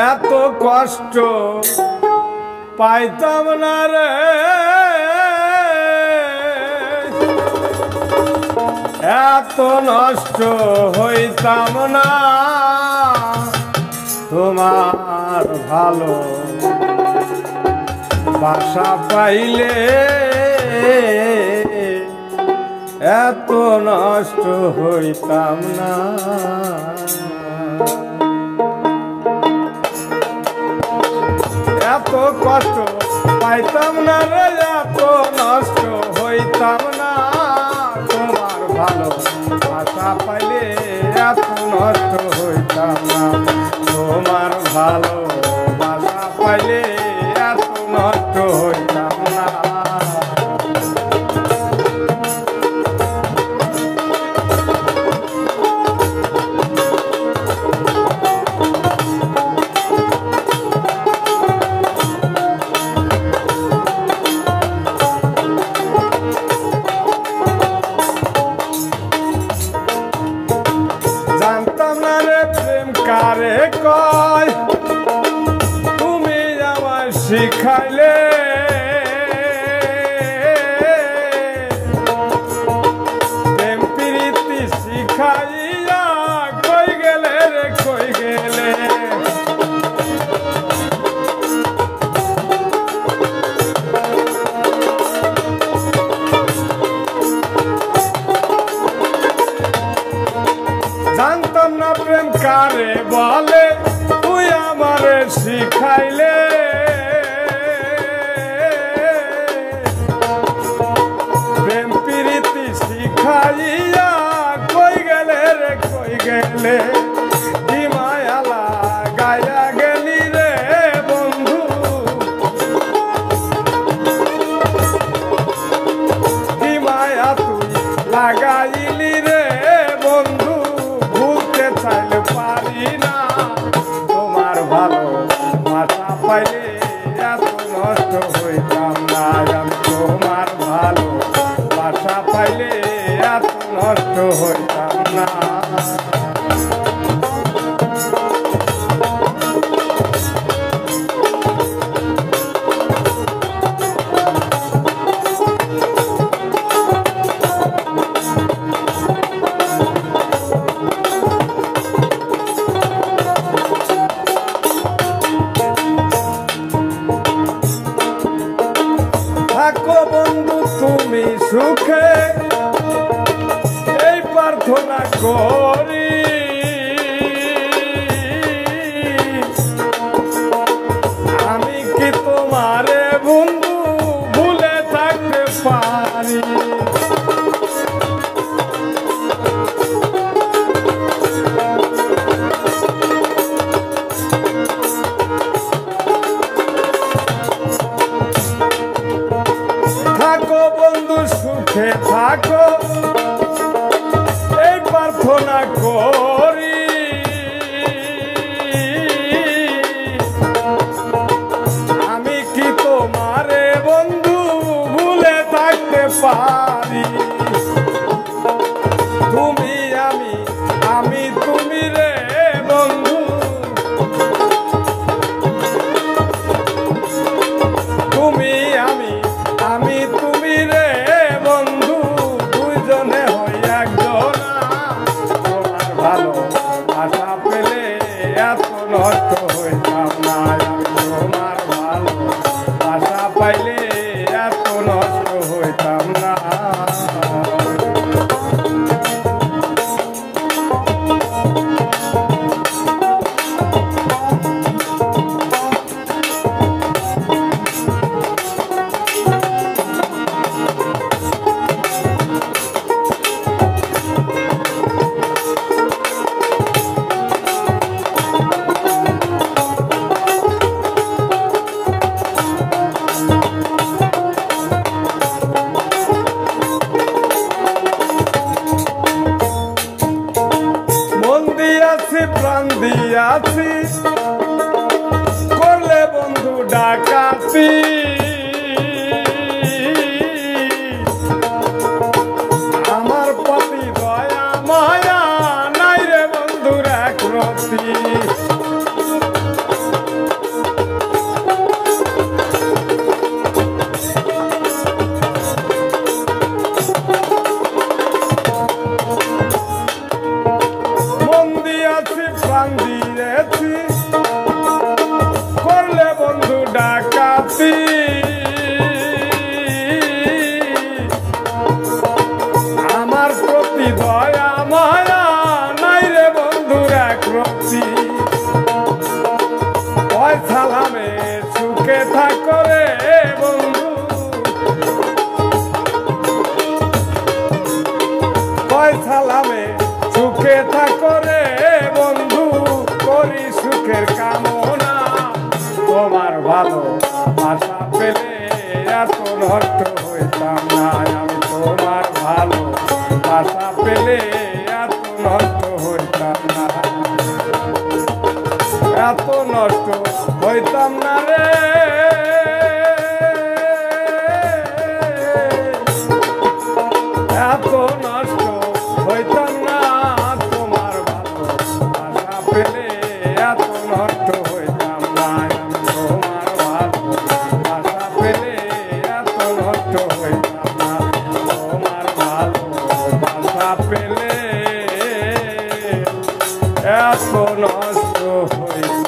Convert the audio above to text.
এত কষ্ট পাইতাম না রে, এত নষ্ট হইতাম না তোমার ভালো বাসা পাইলে, এত নষ্ট হইতাম না। এত কষ্ট পাইতাম না রে, এত নষ্ট হইতাম না তোমার ভালো বাসা পাইলে, এত নষ্ট হইতাম না তোমার ভালো বাসা পাইলে, এত নষ্ট হইতাম না। কারে কয় তুমি আমায় শিখাইলে, প্রেম প্রীতি শিখাইয়া কই গেলে রে কই গেলে। জানতাম না প্রেম কারে বলে তুই আমারে শিখাইলে, প্রেম প্রীতি শিখাইয়া কই গেলে রে কই গেলে। কি মায়ালা গায়া গেলি রে বন্ধু, কি মায়া তুই লাগাইলি রে বন্ধু, ভুলতে চাইলে পারি না তোমার ভালো বাসা পাইলে, এত নষ্ট হইতাম না আমি তোমার ভালো বাসা পাইলে, এত নষ্ট হইতাম না। থাকো বন্ধু তুমি সুখে এই প্রার্থনা করি, আমি কি তোমারে বন্ধু ভুলে থাকতে পারি। থাকো বন্ধু সুখে থাকো এই প্রার্থনা করি, আমি কি তোমারে বন্ধু ভুলে থাকতে পারি। তুমি আমি আমি তুমি রে বন্ধু, তুমি আমি আমি তুমি রে বন্ধু, দুইজনে হই একজনা তোমার ভালো বাসা পেলে, এত নষ্ট হইতাম না আমি তোমার ভালো বাসা পাইলে, এত নষ্ট হইতাম না। প্রাণ দিয়াছি করলে বন্ধু ডাকাতি, আমার প্রতি দয়া মায়া নাই রে বন্ধুর একরতি। কামনা তোমার ভালো আশা পেলে এত নষ্ট হইতাম না আমি তোমার ভালো আশা পেলে এত নষ্ট হইতাম না এত নষ্ট হইতাম না রে এত নষ্ট হইতাম না তোমার ভালো আশা পেলে এত নষ্ট হইতাম না আমি তোমার ভালো আশা পেলে এত নষ্ট হইতাম না তোমার ভালো আশা পেলে এত নষ্ট হইতাম